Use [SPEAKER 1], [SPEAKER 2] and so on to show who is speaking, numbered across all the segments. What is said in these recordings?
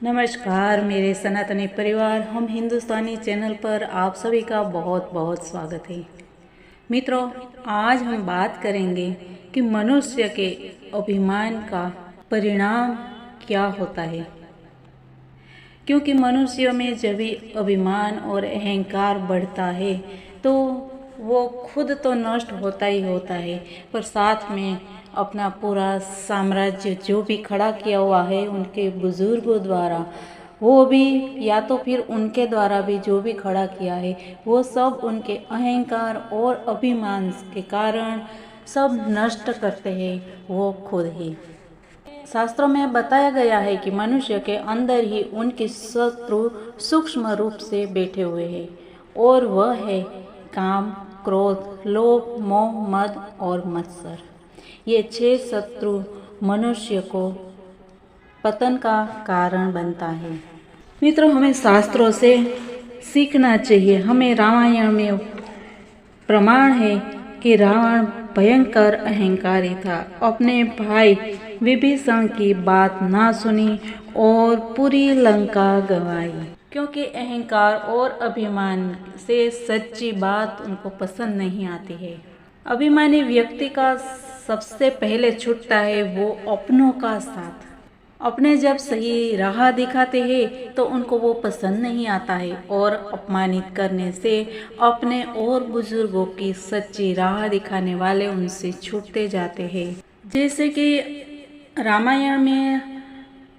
[SPEAKER 1] नमस्कार मेरे सनातनी परिवार, हम हिंदुस्तानी चैनल पर आप सभी का बहुत बहुत स्वागत है। मित्रों, आज हम बात करेंगे कि मनुष्य के अभिमान का परिणाम क्या होता है। क्योंकि मनुष्य में जब भी अभिमान और अहंकार बढ़ता है तो वो खुद तो नष्ट होता ही होता है, पर साथ में अपना पूरा साम्राज्य जो भी खड़ा किया हुआ है उनके बुजुर्गों द्वारा, वो भी या तो फिर उनके द्वारा भी जो भी खड़ा किया है वो सब उनके अहंकार और अभिमान के कारण सब नष्ट करते हैं वो खुद ही। शास्त्रों में बताया गया है कि मनुष्य के अंदर ही उनके शत्रु सूक्ष्म रूप से बैठे हुए हैं, और वह है काम, क्रोध, लोभ, मोह, मद और मत्सर। ये 6 शत्रु मनुष्य को पतन का कारण बनता है। मित्रों, हमें शास्त्रों से सीखना चाहिए। हमें रामायण में प्रमाण है कि रावण भयंकर अहंकारी था। अपने भाई विभीषण की बात ना सुनी और पूरी लंका गंवाई, क्योंकि अहंकार और अभिमान से सच्ची बात उनको पसंद नहीं आती है। अभिमानी व्यक्ति का सबसे पहले छूटता है वो अपनों का साथ। अपने जब सही राह दिखाते हैं तो उनको वो पसंद नहीं आता है, और अपमानित करने से अपने और बुजुर्गों की सच्ची राह दिखाने वाले उनसे छूटते जाते हैं। जैसे कि रामायण में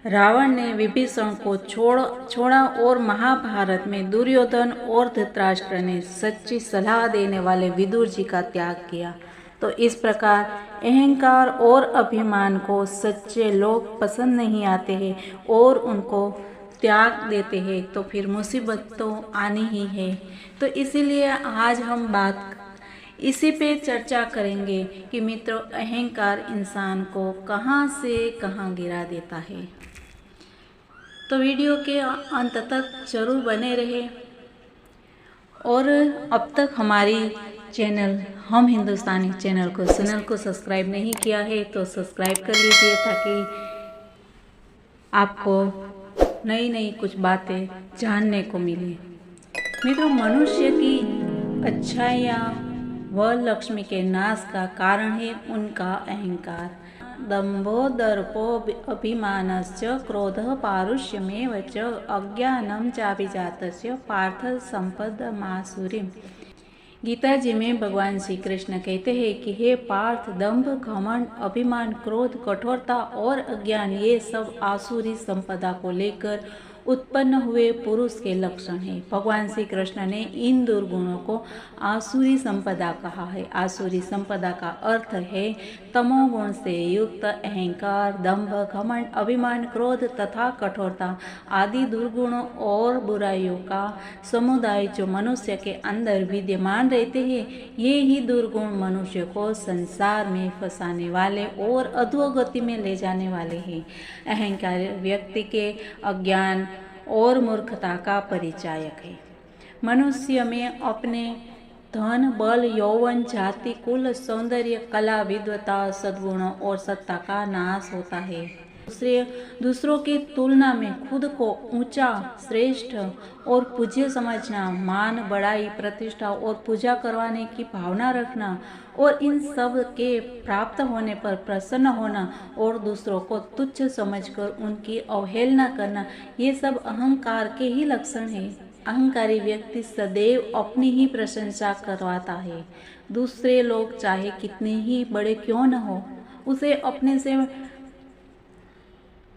[SPEAKER 1] रावण ने विभीषण को छोड़ा और महाभारत में दुर्योधन और धृतराष्ट्र ने सच्ची सलाह देने वाले विदुर जी का त्याग किया। तो इस प्रकार अहंकार और अभिमान को सच्चे लोग पसंद नहीं आते हैं और उनको त्याग देते हैं, तो फिर मुसीबत तो आनी ही है। तो इसीलिए आज हम बात इसी पे चर्चा करेंगे कि मित्रों, अहंकार इंसान को कहाँ से कहाँ गिरा देता है। तो वीडियो के अंत तक जरूर बने रहे, और अब तक हमारी चैनल हम हिंदुस्तानी चैनल को सब्सक्राइब नहीं किया है तो सब्सक्राइब कर लीजिए, ताकि आपको नई नई कुछ बातें जानने को मिले। मित्रों, मनुष्य की अच्छाइयाँ व लक्ष्मी के नाश का कारण है उनका अहंकार। दंभो दर्पो अभिमानश्च क्रोधः पारुष्यमेव च अज्ञानं चाभिजातस्य पार्थ संपदमासुरीम्। गीता जी में भगवान श्री कृष्ण कहते हैं कि हे पार्थ, दंभ, घमंड, अभिमान, क्रोध, कठोरता और अज्ञान ये सब आसुरी संपदा को लेकर उत्पन्न हुए पुरुष के लक्षण हैं। भगवान श्री कृष्ण ने इन दुर्गुणों को आसुरी संपदा कहा है। आसुरी संपदा का अर्थ है तमोगुण से युक्त अहंकार, दंभ, घमंड, अभिमान, क्रोध तथा कठोरता आदि दुर्गुणों और बुराइयों का समुदाय जो मनुष्य के अंदर विद्यमान रहते हैं। ये ही दुर्गुण मनुष्य को संसार में फंसाने वाले और अधोगति में ले जाने वाले हैं। अहंकार व्यक्ति के अज्ञान और मूर्खता का परिचायक है। मनुष्य में अपने धन, बल, यौवन, जाति, कुल, सौंदर्य, कला, विद्वता, सद्गुणों और सत्ता का नाश होता है। दूसरों की तुलना में खुद को ऊंचा, श्रेष्ठ और पूज्य समझना, मान, बड़ाई, प्रतिष्ठा और पूजा करवाने की भावना रखना, और इन सब के प्राप्त होने पर प्रसन्न होना और दूसरों को तुच्छ समझकर उनकी अवहेलना करना, ये सब अहंकार के ही लक्षण हैं। अहंकारी व्यक्ति सदैव अपनी ही प्रशंसा करवाता है। दूसरे लोग चाहे कितने ही बड़े क्यों न हो, उसे अपने से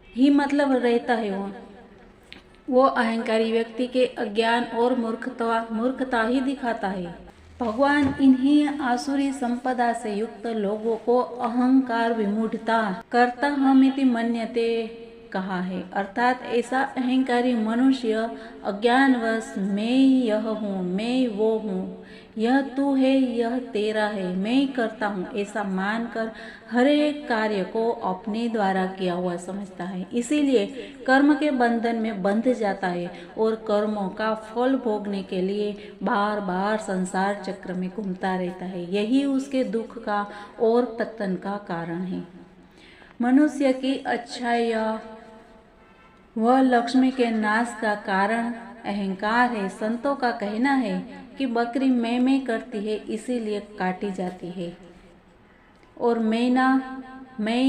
[SPEAKER 1] ही मतलब रहता है। वो अहंकारी व्यक्ति के अज्ञान और मूर्खता ही दिखाता है। भगवान इन्हीं आसुरी संपदा से युक्त लोगों को अहंकार विमूढ़ता कर्ता हमिति मन्यते कहा है। अर्थात ऐसा अहंकारी मनुष्य अज्ञानवश मैं यह हूँ, मैं वो हूँ, यह तू है, यह तेरा है, मैं करता हूँ, ऐसा मानकर हर एक कार्य को अपने द्वारा किया हुआ समझता है। इसीलिए कर्म के बंधन में बंध जाता है और कर्मों का फल भोगने के लिए बार बार संसार चक्र में घूमता रहता है। यही उसके दुख का और पतन का कारण है। मनुष्य की अच्छाइयाँ वह लक्ष्मी के नाश का कारण अहंकार है। संतों का कहना है कि बकरी मैं करती है इसीलिए काटी जाती है और मैं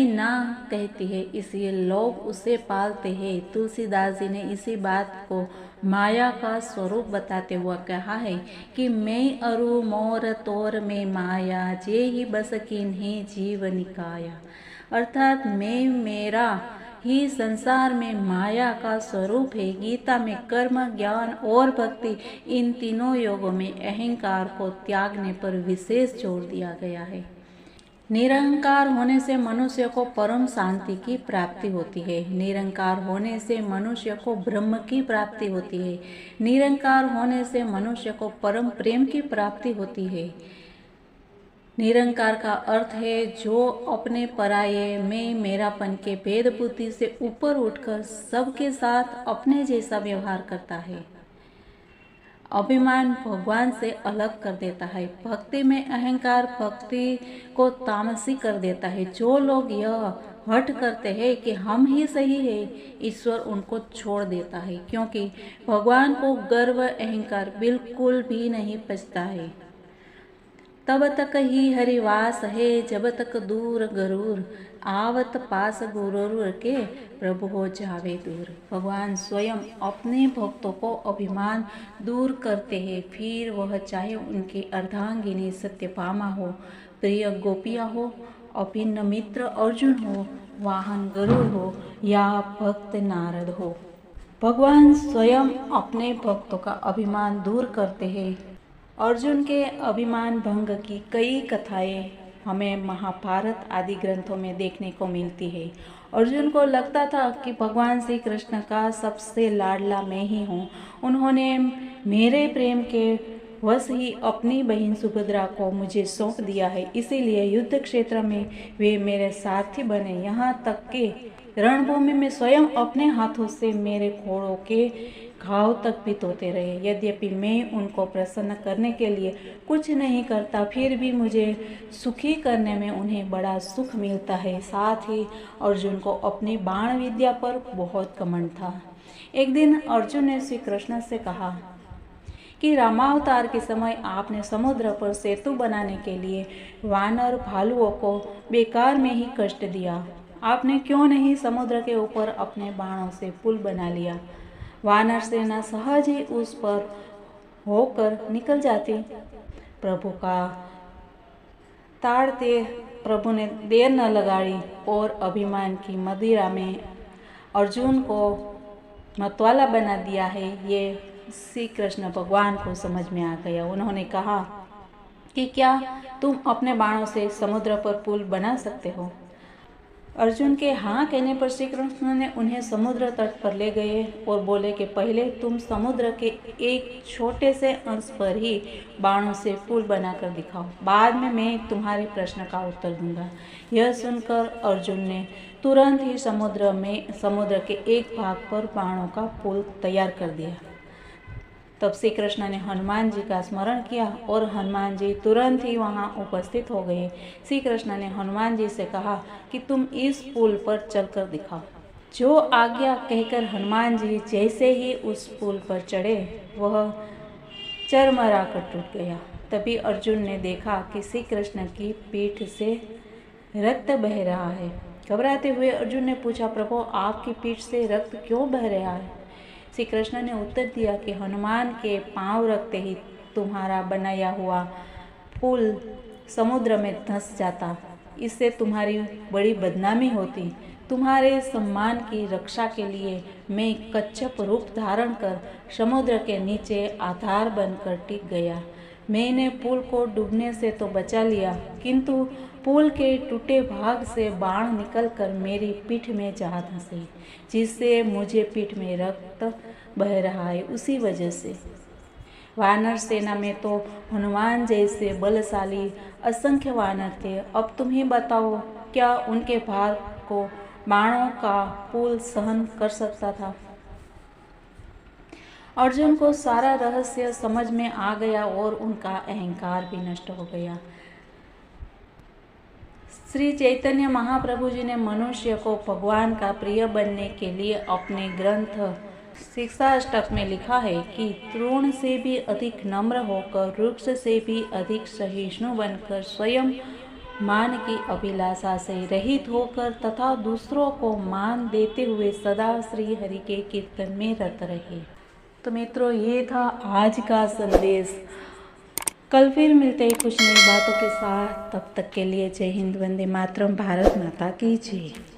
[SPEAKER 1] ना कहती है इसलिए लोग उसे पालते हैं। तुलसीदास जी ने इसी बात को माया का स्वरूप बताते हुए कहा है कि मैं अरु मोर तोर में माया जे ही बस किन्हीं जीव निकाया। अर्थात मैं मेरा ही संसार में माया का स्वरूप है। गीता में कर्म, ज्ञान और भक्ति इन तीनों योगों में अहंकार को त्यागने पर विशेष जोर दिया गया है। निरंकार होने से मनुष्य को परम शांति की प्राप्ति होती है। निरंकार होने से मनुष्य को ब्रह्म की प्राप्ति होती है। निरंकार होने से मनुष्य को परम प्रेम की प्राप्ति होती है। निरंकार का अर्थ है जो अपने पराये मैं मेरापन के भेद बुद्धि से ऊपर उठकर सबके साथ अपने जैसा व्यवहार करता है। अभिमान भगवान से अलग कर देता है। भक्ति में अहंकार भक्ति को तामसी कर देता है। जो लोग यह हठ करते हैं कि हम ही सही है, ईश्वर उनको छोड़ देता है, क्योंकि भगवान को गर्व अहंकार बिल्कुल भी नहीं पचता है। तब तक ही हरिवास है जब तक दूर गरूर, आवत पास गुरूर के प्रभु हो जावे दूर। भगवान स्वयं अपने भक्तों को अभिमान दूर करते हैं, फिर वह चाहे उनकी अर्धांगिनी सत्यभामा हो, प्रिय गोपिया हो, अभिन्न मित्र अर्जुन हो, वाहन गरुड़ हो या भक्त नारद हो। भगवान स्वयं अपने भक्तों का अभिमान दूर करते हैं। अर्जुन के अभिमान भंग की कई कथाएं हमें महाभारत आदि ग्रंथों में देखने को मिलती है। अर्जुन को लगता था कि भगवान श्री कृष्ण का सबसे लाडला मैं ही हूँ। उन्होंने मेरे प्रेम के वश ही अपनी बहन सुभद्रा को मुझे सौंप दिया है, इसीलिए युद्ध क्षेत्र में वे मेरे सारथी बने। यहाँ तक कि रणभूमि में स्वयं अपने हाथों से मेरे घोड़ों के घाव तक भी धोते रहे। यद्यपि मैं उनको प्रसन्न करने के लिए कुछ नहीं करता, फिर भी मुझे सुखी करने में उन्हें बड़ा सुख मिलता है। साथ ही अर्जुन को अपनी बाण विद्या पर बहुत घमंड था। एक दिन अर्जुन ने श्री कृष्ण से कहा कि रामावतार के समय आपने समुद्र पर सेतु बनाने के लिए वानर भालुओं को बेकार में ही कष्ट दिया। आपने क्यों नहीं समुद्र के ऊपर अपने बाणों से पुल बना लिया? वानर सेना सहज ही उस पर होकर निकल जाती। प्रभु का ताड़ते प्रभु ने देर न लगाई और अभिमान की मदिरा में अर्जुन को मतवाला बना दिया है। ये श्री कृष्ण भगवान को समझ में आ गया। उन्होंने कहा कि क्या तुम अपने बाणों से समुद्र पर पुल बना सकते हो? अर्जुन के हाँ कहने पर श्री कृष्ण ने उन्हें समुद्र तट पर ले गए और बोले कि पहले तुम समुद्र के एक छोटे से अंश पर ही बाणों से पुल बनाकर दिखाओ, बाद में मैं तुम्हारे प्रश्न का उत्तर दूंगा। यह सुनकर अर्जुन ने तुरंत ही समुद्र के एक भाग पर बाणों का पुल तैयार कर दिया। तब श्री कृष्ण ने हनुमान जी का स्मरण किया और हनुमान जी तुरंत ही वहां उपस्थित हो गए। श्री कृष्ण ने हनुमान जी से कहा कि तुम इस पुल पर चलकर दिखाओ। जो आज्ञा कहकर हनुमान जी जैसे ही उस पुल पर चढ़े, वह चरमरा कर टूट गया। तभी अर्जुन ने देखा कि श्री कृष्ण की पीठ से रक्त बह रहा है। घबराते हुए अर्जुन ने पूछा, प्रभु आपकी पीठ से रक्त क्यों बह रहा है? श्री कृष्ण ने उत्तर दिया कि हनुमान के पांव रखते ही तुम्हारा बनाया हुआ पुल समुद्र में धंस जाता, इससे तुम्हारी बड़ी बदनामी होती। तुम्हारे सम्मान की रक्षा के लिए मैं कच्छप रूप धारण कर समुद्र के नीचे आधार बनकर टिक गया। मैंने पुल को डूबने से तो बचा लिया, किंतु पुल के टूटे भाग से बाण निकलकर मेरी पीठ में जा धंसे, जिससे मुझे पीठ में रक्त बह रहा है। उसी वजह से वानर सेना में तो हनुमान जैसे बलशाली असंख्य वानर थे। अब तुम ही बताओ, क्या उनके भार को बाणों का पुल सहन कर सकता था? अर्जुन को सारा रहस्य समझ में आ गया और उनका अहंकार भी नष्ट हो गया। श्री चैतन्य महाप्रभु जी ने मनुष्य को भगवान का प्रिय बनने के लिए अपने ग्रंथ शिक्षाष्टक में लिखा है कि तृण से भी अधिक नम्र होकर, वृक्ष से भी अधिक सहिष्णु बनकर, स्वयं मान की अभिलाषा से रहित होकर तथा दूसरों को मान देते हुए सदा श्री हरि के कीर्तन में रत रहे। तो मित्रों, ये था आज का संदेश। कल फिर मिलते हैं कुछ नई बातों के साथ। तब तक के लिए जय हिंद, वंदे मातरम, भारत माता की जय।